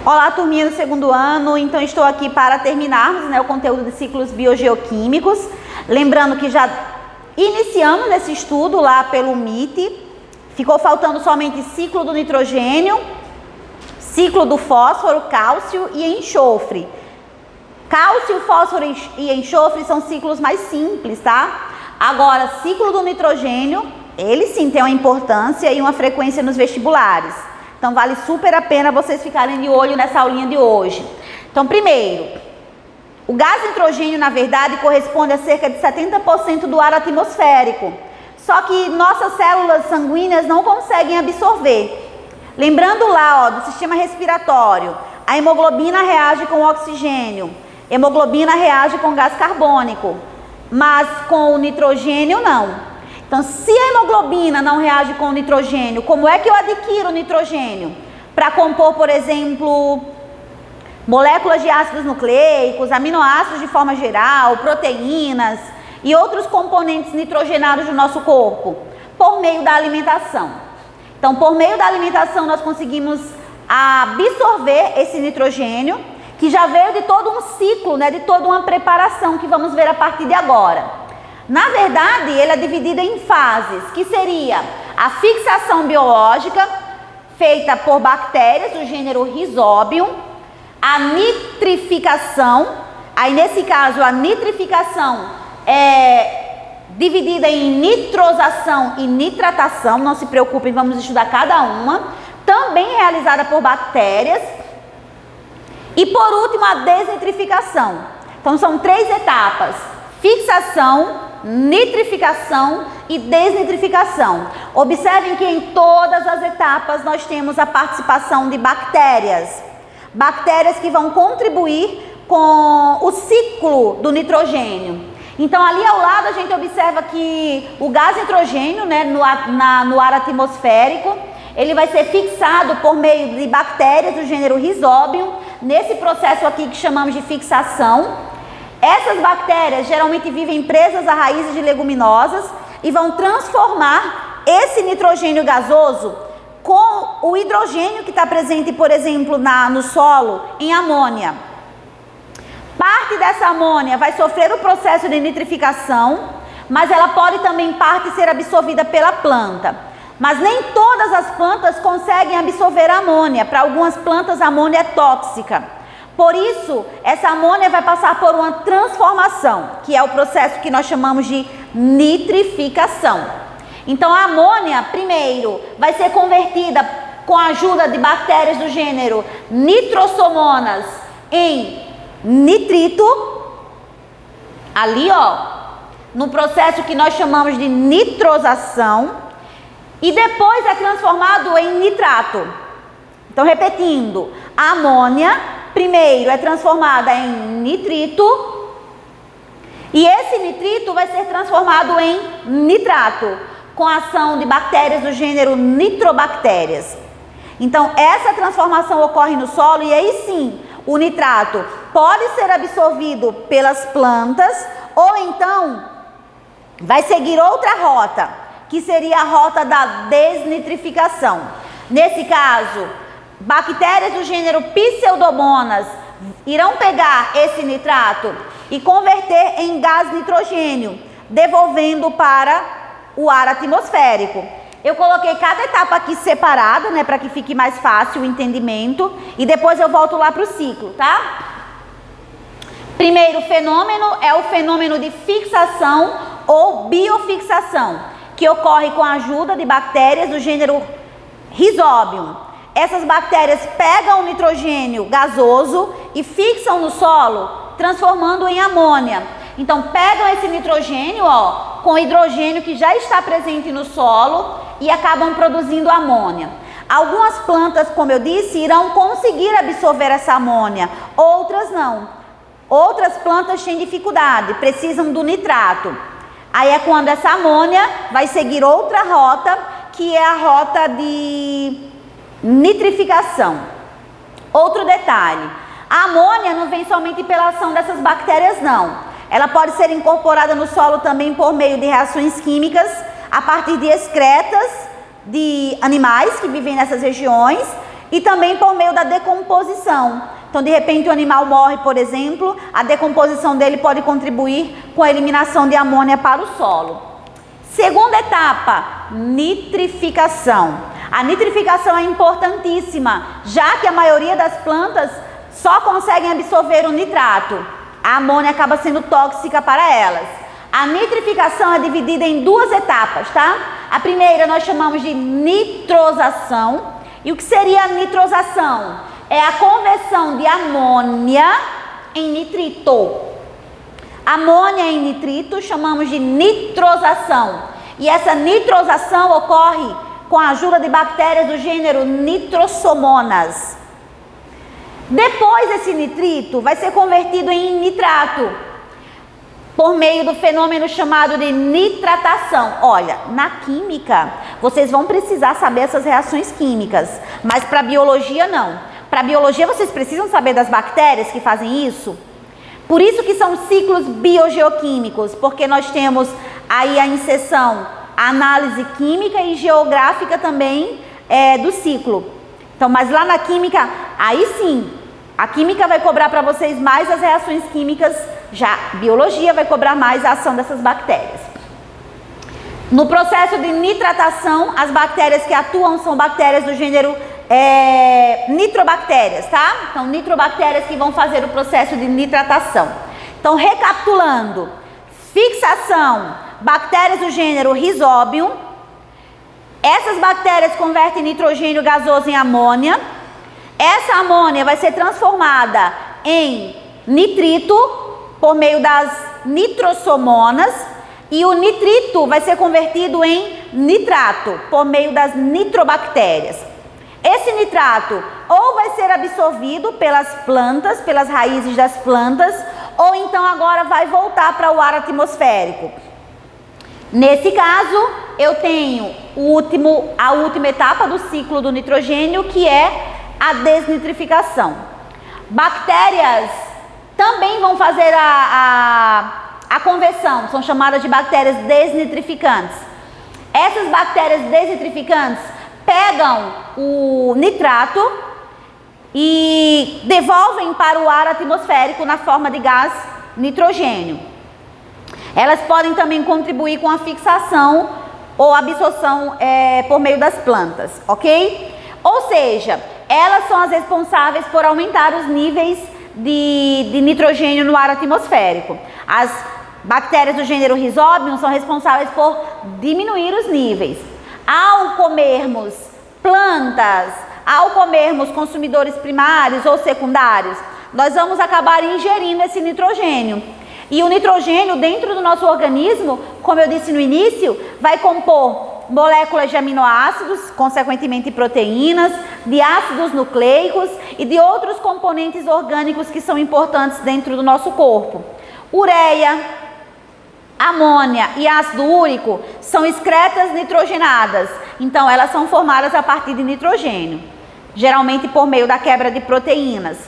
Olá, turminha do segundo ano. Então estou aqui para terminarmos, o conteúdo de ciclos biogeoquímicos. Lembrando que já iniciamos esse estudo lá pelo MIT. Ficou faltando somente ciclo do nitrogênio, ciclo do fósforo, cálcio e enxofre. Cálcio, fósforo e enxofre são ciclos mais simples, tá? Agora, ciclo do nitrogênio, ele sim tem uma importância e uma frequência nos vestibulares. Então, vale super a pena vocês ficarem de olho nessa aulinha de hoje. Então, primeiro, o gás nitrogênio, na verdade, corresponde a cerca de 70% do ar atmosférico. Só que nossas células sanguíneas não conseguem absorver. Lembrando lá, do sistema respiratório, a hemoglobina reage com o oxigênio, hemoglobina reage com gás carbônico, mas com o nitrogênio não. Então, se a hemoglobina não reage com o nitrogênio, como é que eu adquiro nitrogênio? Para compor, por exemplo, moléculas de ácidos nucleicos, aminoácidos de forma geral, proteínas e outros componentes nitrogenados do nosso corpo, por meio da alimentação. Então, por meio da alimentação, nós conseguimos absorver esse nitrogênio, que já veio de todo um ciclo, de toda uma preparação que vamos ver a partir de agora. Na verdade, ele é dividido em fases, que seria a fixação biológica, feita por bactérias do gênero Rhizobium, a nitrificação, aí nesse caso a nitrificação é dividida em nitrosação e nitratação, não se preocupem, vamos estudar cada uma, também realizada por bactérias, e por último a desnitrificação. Então são 3 etapas: fixação, nitrificação e desnitrificação. Observem que em todas as etapas nós temos a participação de bactérias. Bactérias que vão contribuir com o ciclo do nitrogênio. Então ali ao lado a gente observa que o gás nitrogênio, no ar atmosférico, ele vai ser fixado por meio de bactérias do gênero Rhizobium, nesse processo aqui que chamamos de fixação. Essas bactérias geralmente vivem presas a raízes de leguminosas e vão transformar esse nitrogênio gasoso com o hidrogênio que está presente, por exemplo, no solo, em amônia. Parte dessa amônia vai sofrer o processo de nitrificação, mas ela pode também parte ser absorvida pela planta. Mas nem todas as plantas conseguem absorver a amônia. Para algumas plantas a amônia é tóxica. Por isso, essa amônia vai passar por uma transformação, que é o processo que nós chamamos de nitrificação. Então, a amônia, primeiro, vai ser convertida com a ajuda de bactérias do gênero Nitrosomonas em nitrito, ali, no processo que nós chamamos de nitrosação, e depois é transformado em nitrato. Então, repetindo, a amônia primeiro é transformada em nitrito e esse nitrito vai ser transformado em nitrato com a ação de bactérias do gênero nitrobactérias. Então essa transformação ocorre no solo e aí sim o nitrato pode ser absorvido pelas plantas ou então vai seguir outra rota, que seria a rota da desnitrificação. Nesse caso, bactérias do gênero Pseudomonas irão pegar esse nitrato e converter em gás nitrogênio, devolvendo para o ar atmosférico. Eu coloquei cada etapa aqui separada, para que fique mais fácil o entendimento, e depois eu volto lá para o ciclo, tá? Primeiro fenômeno é o fenômeno de fixação ou biofixação, que ocorre com a ajuda de bactérias do gênero Rhizobium. Essas bactérias pegam o nitrogênio gasoso e fixam no solo, transformando em amônia. Então, pegam esse nitrogênio, com hidrogênio que já está presente no solo e acabam produzindo amônia. Algumas plantas, como eu disse, irão conseguir absorver essa amônia, outras não. Outras plantas têm dificuldade, precisam do nitrato. Aí é quando essa amônia vai seguir outra rota, que é a rota de nitrificação. Outro detalhe, a amônia não vem somente pela ação dessas bactérias não, ela pode ser incorporada no solo também por meio de reações químicas a partir de excretas de animais que vivem nessas regiões e também por meio da decomposição. Então, de repente, o animal morre, por exemplo, a decomposição dele pode contribuir com a eliminação de amônia para o solo. Segunda etapa, nitrificação. A nitrificação é importantíssima, já que a maioria das plantas só conseguem absorver o nitrato. A amônia acaba sendo tóxica para elas. A nitrificação é dividida em duas etapas, tá? A primeira nós chamamos de nitrosação. E o que seria a nitrosação? É a conversão de amônia em nitrito. Amônia em nitrito chamamos de nitrosação. E essa nitrosação ocorre com a ajuda de bactérias do gênero Nitrosomonas. Depois esse nitrito vai ser convertido em nitrato por meio do fenômeno chamado de nitratação. Olha, na química vocês vão precisar saber essas reações químicas, mas para biologia não. Para biologia vocês precisam saber das bactérias que fazem isso. Por isso que são ciclos biogeoquímicos, porque nós temos aí a inserção, a análise química e geográfica também do ciclo. Então, mas lá na química, aí sim, a química vai cobrar para vocês mais as reações químicas, já a biologia vai cobrar mais a ação dessas bactérias. No processo de nitratação, as bactérias que atuam são bactérias do gênero nitrobactérias, tá? Então, nitrobactérias que vão fazer o processo de nitratação. Então, recapitulando, fixação, bactérias do gênero Rhizobium. Essas bactérias convertem nitrogênio gasoso em amônia. Essa amônia vai ser transformada em nitrito por meio das nitrosomonas e o nitrito vai ser convertido em nitrato por meio das nitrobactérias. Esse nitrato ou vai ser absorvido pelas plantas, pelas raízes das plantas, ou então agora vai voltar para o ar atmosférico. Nesse caso, eu tenho a última etapa do ciclo do nitrogênio, que é a desnitrificação. Bactérias também vão fazer a conversão, são chamadas de bactérias desnitrificantes. Essas bactérias desnitrificantes pegam o nitrato e devolvem para o ar atmosférico na forma de gás nitrogênio. Elas podem também contribuir com a fixação ou absorção por meio das plantas, ok? Ou seja, elas são as responsáveis por aumentar os níveis de nitrogênio no ar atmosférico. As bactérias do gênero Rhizobium são responsáveis por diminuir os níveis. Ao comermos plantas, ao comermos consumidores primários ou secundários, nós vamos acabar ingerindo esse nitrogênio. E o nitrogênio dentro do nosso organismo, como eu disse no início, vai compor moléculas de aminoácidos, consequentemente proteínas, de ácidos nucleicos e de outros componentes orgânicos que são importantes dentro do nosso corpo. Ureia, amônia e ácido úrico são excretas nitrogenadas, então elas são formadas a partir de nitrogênio, geralmente por meio da quebra de proteínas.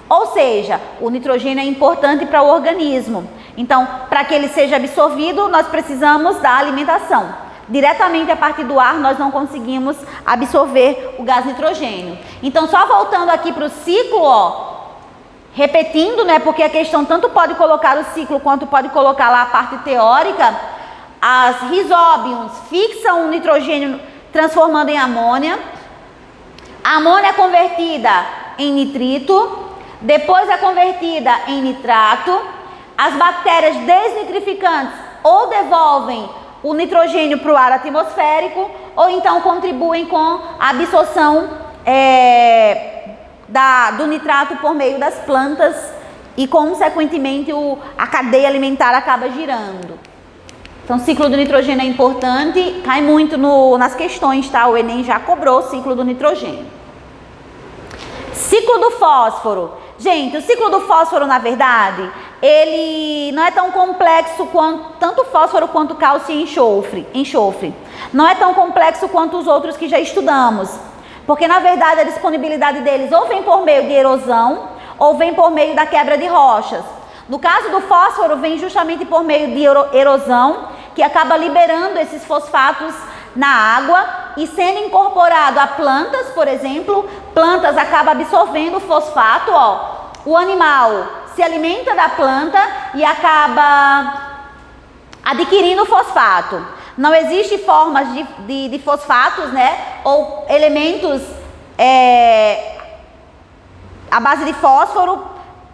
Ou seja, o nitrogênio é importante para o organismo. Então, para que ele seja absorvido, nós precisamos da alimentação. Diretamente a partir do ar, nós não conseguimos absorver o gás nitrogênio. Então, só voltando aqui para o ciclo, ó, repetindo, né, porque a questão tanto pode colocar o ciclo quanto pode colocar lá a parte teórica. As Rhizobiums fixam o nitrogênio transformando em amônia. A amônia é convertida em nitrito, depois é convertida em nitrato. As bactérias desnitrificantes ou devolvem o nitrogênio para o ar atmosférico ou então contribuem com a absorção do nitrato por meio das plantas e, consequentemente, a cadeia alimentar acaba girando. Então, o ciclo do nitrogênio é importante, cai muito nas questões, tá? O Enem já cobrou o ciclo do nitrogênio. Ciclo do fósforo. Gente, o ciclo do fósforo, na verdade, ele não é tão complexo quanto tanto fósforo quanto cálcio e enxofre. Não é tão complexo quanto os outros que já estudamos, porque na verdade a disponibilidade deles ou vem por meio de erosão ou vem por meio da quebra de rochas. No caso do fósforo, vem justamente por meio de erosão, que acaba liberando esses fosfatos na água e sendo incorporado a plantas, por exemplo, plantas acabam absorvendo o fosfato, ó. O animal se alimenta da planta e acaba adquirindo fosfato. Não existe formas de fosfatos, né, ou elementos à base de fósforo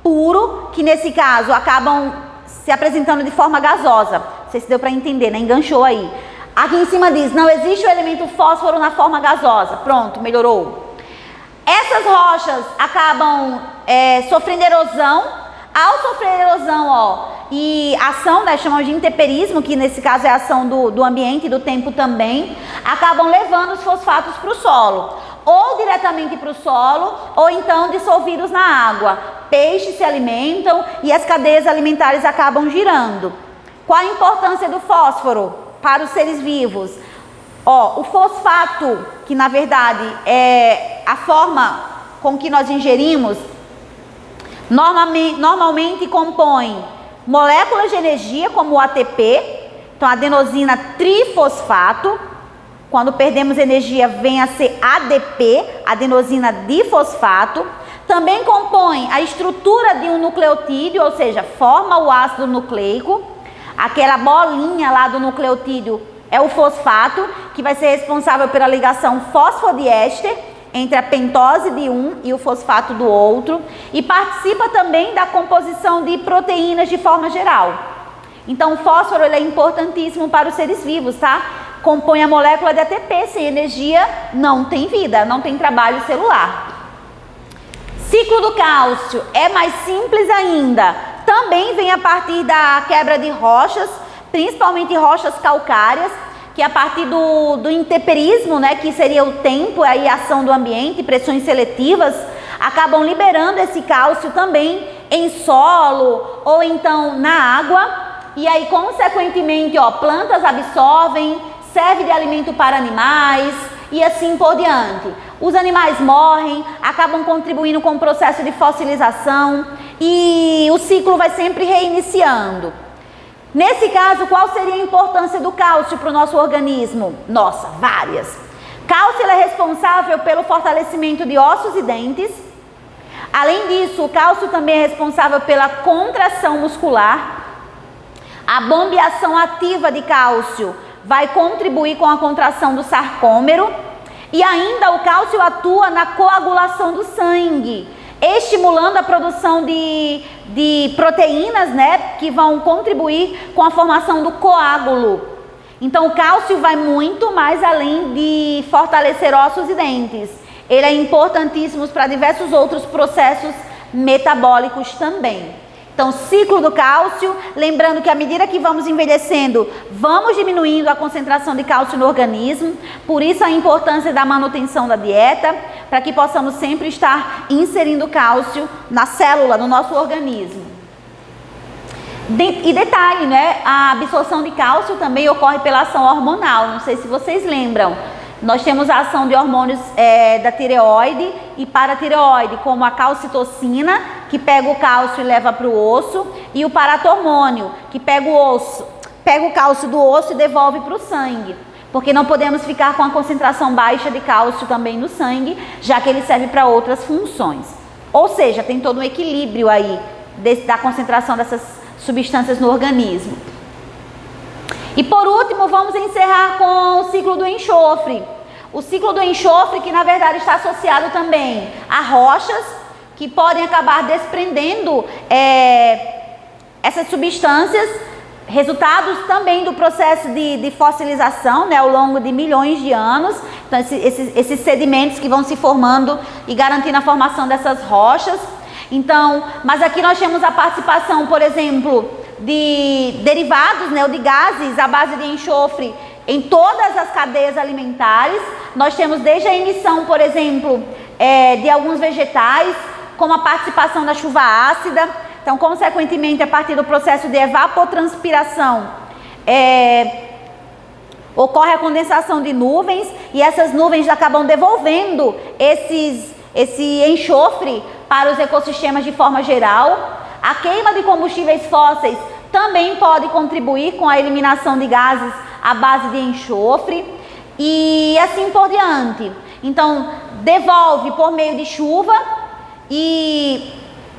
puro, que nesse caso acabam se apresentando de forma gasosa. Não sei se deu para entender, né? Enganchou aí. Aqui em cima diz, não existe o elemento fósforo na forma gasosa. Pronto, melhorou. Essas rochas acabam sofrendo erosão. Ao sofrer erosão, ó, e ação, né, chamamos de intemperismo, que nesse caso é a ação do ambiente e do tempo também, acabam levando os fosfatos para o solo. Ou diretamente para o solo, ou então dissolvidos na água. Peixes se alimentam e as cadeias alimentares acabam girando. Qual a importância do fósforo para os seres vivos? Ó, o fosfato, que na verdade é a forma com que nós ingerimos, normalmente compõe moléculas de energia, como o ATP, então adenosina trifosfato. Quando perdemos energia, vem a ser ADP, adenosina difosfato. Também compõe a estrutura de um nucleotídeo, ou seja, forma o ácido nucleico. Aquela bolinha lá do nucleotídeo é o fosfato, que vai ser responsável pela ligação fosfodiéster entre a pentose de um e o fosfato do outro, e participa também da composição de proteínas de forma geral. Então o fósforo ele é importantíssimo para os seres vivos, tá? Compõe a molécula de ATP, sem energia não tem vida, não tem trabalho celular. Ciclo do cálcio é mais simples ainda, também vem a partir da quebra de rochas, principalmente rochas calcárias, que a partir do intemperismo, né, que seria o tempo, aí a ação do ambiente, pressões seletivas, acabam liberando esse cálcio também em solo ou então na água, e aí consequentemente, ó, plantas absorvem, serve de alimento para animais e assim por diante. Os animais morrem, acabam contribuindo com o processo de fossilização e o ciclo vai sempre reiniciando. Nesse caso, qual seria a importância do cálcio para o nosso organismo? Nossa, várias. Cálcio é responsável pelo fortalecimento de ossos e dentes. Além disso, o cálcio também é responsável pela contração muscular. A bombeação ativa de cálcio vai contribuir com a contração do sarcômero. E ainda o cálcio atua na coagulação do sangue, estimulando a produção de proteínas, né, que vão contribuir com a formação do coágulo. Então o cálcio vai muito mais além de fortalecer ossos e dentes. Ele é importantíssimo para diversos outros processos metabólicos também. Então, ciclo do cálcio, lembrando que à medida que vamos envelhecendo, vamos diminuindo a concentração de cálcio no organismo, por isso a importância da manutenção da dieta, para que possamos sempre estar inserindo cálcio na célula, no nosso organismo. E detalhe, né? A absorção de cálcio também ocorre pela ação hormonal, não sei se vocês lembram. Nós temos a ação de hormônios da tireoide e paratireoide, como a calcitocina, que pega o cálcio e leva para o osso, e o paratormônio, que pega o cálcio do osso e devolve para o sangue. Porque não podemos ficar com a concentração baixa de cálcio também no sangue, já que ele serve para outras funções. Ou seja, tem todo um equilíbrio aí da concentração dessas substâncias no organismo. E por último, vamos encerrar com o ciclo do enxofre. O ciclo do enxofre, que na verdade está associado também a rochas, que podem acabar desprendendo essas substâncias, resultados também do processo de fossilização, né, ao longo de milhões de anos. Então, esses sedimentos que vão se formando e garantindo a formação dessas rochas. Então, mas aqui nós temos a participação, por exemplo, de derivados, né, ou de gases à base de enxofre em todas as cadeias alimentares. Nós temos desde a emissão, por exemplo, de alguns vegetais, como a participação da chuva ácida. Então, consequentemente, a partir do processo de evapotranspiração, ocorre a condensação de nuvens, e essas nuvens acabam devolvendo esse enxofre para os ecossistemas de forma geral. A queima de combustíveis fósseis também pode contribuir com a eliminação de gases à base de enxofre. e assim por diante. Então, devolve por meio de chuva e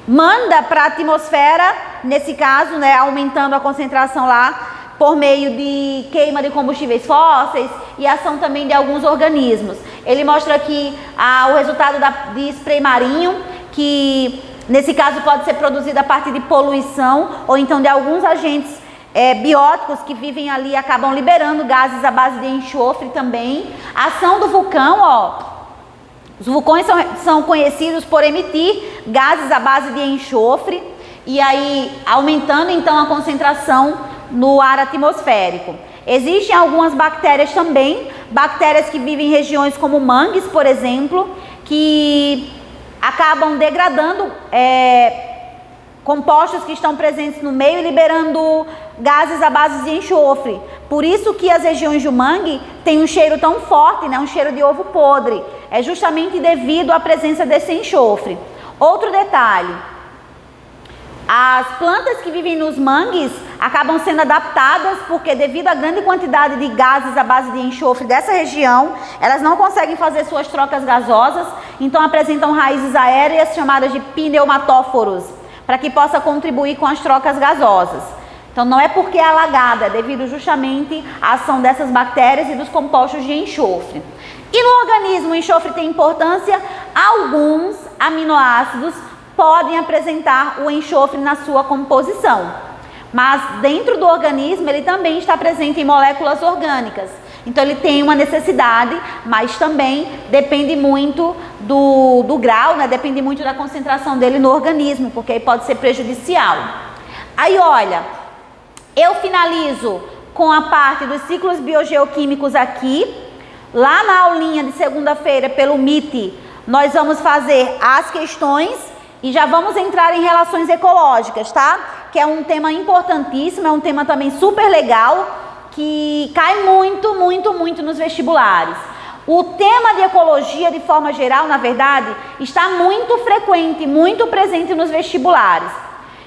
manda para a atmosfera, nesse caso, né, aumentando a concentração lá, por meio de queima de combustíveis fósseis e ação também de alguns organismos. Ele mostra aqui o resultado de spray marinho, que nesse caso pode ser produzido a partir de poluição ou então de alguns agentes bióticos que vivem ali e acabam liberando gases à base de enxofre também. A ação do vulcão, ó, os vulcões são conhecidos por emitir gases à base de enxofre e aí aumentando então a concentração no ar atmosférico. Existem algumas bactérias também, bactérias que vivem em regiões como mangues, por exemplo, que acabam degradando compostos que estão presentes no meio e liberando gases à base de enxofre. Por isso que as regiões do mangue têm um cheiro tão forte, né? Um cheiro de ovo podre. É justamente devido à presença desse enxofre. Outro detalhe: as plantas que vivem nos mangues acabam sendo adaptadas porque devido à grande quantidade de gases à base de enxofre dessa região, elas não conseguem fazer suas trocas gasosas, então apresentam raízes aéreas chamadas de pneumatóforos, para que possa contribuir com as trocas gasosas. Então não é porque é alagada, é devido justamente à ação dessas bactérias e dos compostos de enxofre. E no organismo o enxofre tem importância? Alguns aminoácidos podem apresentar o enxofre na sua composição, mas dentro do organismo ele também está presente em moléculas orgânicas. Então ele tem uma necessidade, mas também depende muito do grau, né? Depende muito da concentração dele no organismo, porque aí pode ser prejudicial. Aí olha, eu finalizo com a parte dos ciclos biogeoquímicos aqui. Lá na aulinha de segunda-feira pelo MIT, nós vamos fazer as questões e já vamos entrar em relações ecológicas, tá? Que é um tema importantíssimo, é um tema também super legal, que cai muito nos vestibulares. O tema de ecologia, de forma geral, na verdade, está muito frequente, muito presente nos vestibulares.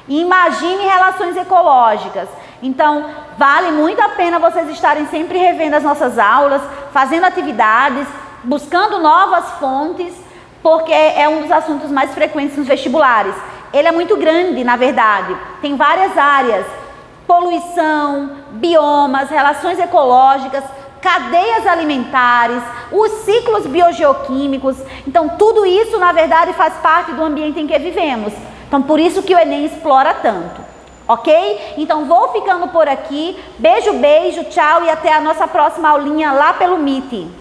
Imagine relações ecológicas. Então, vale muito a pena vocês estarem sempre revendo as nossas aulas, fazendo atividades, buscando novas fontes, porque é um dos assuntos mais frequentes nos vestibulares. Ele é muito grande, na verdade, tem várias áreas: poluição, biomas, relações ecológicas, cadeias alimentares, os ciclos biogeoquímicos. Então, tudo isso, na verdade, faz parte do ambiente em que vivemos. Então, por isso que o Enem explora tanto, ok? Então, vou ficando por aqui. Beijo, tchau e até a nossa próxima aulinha lá pelo MIT.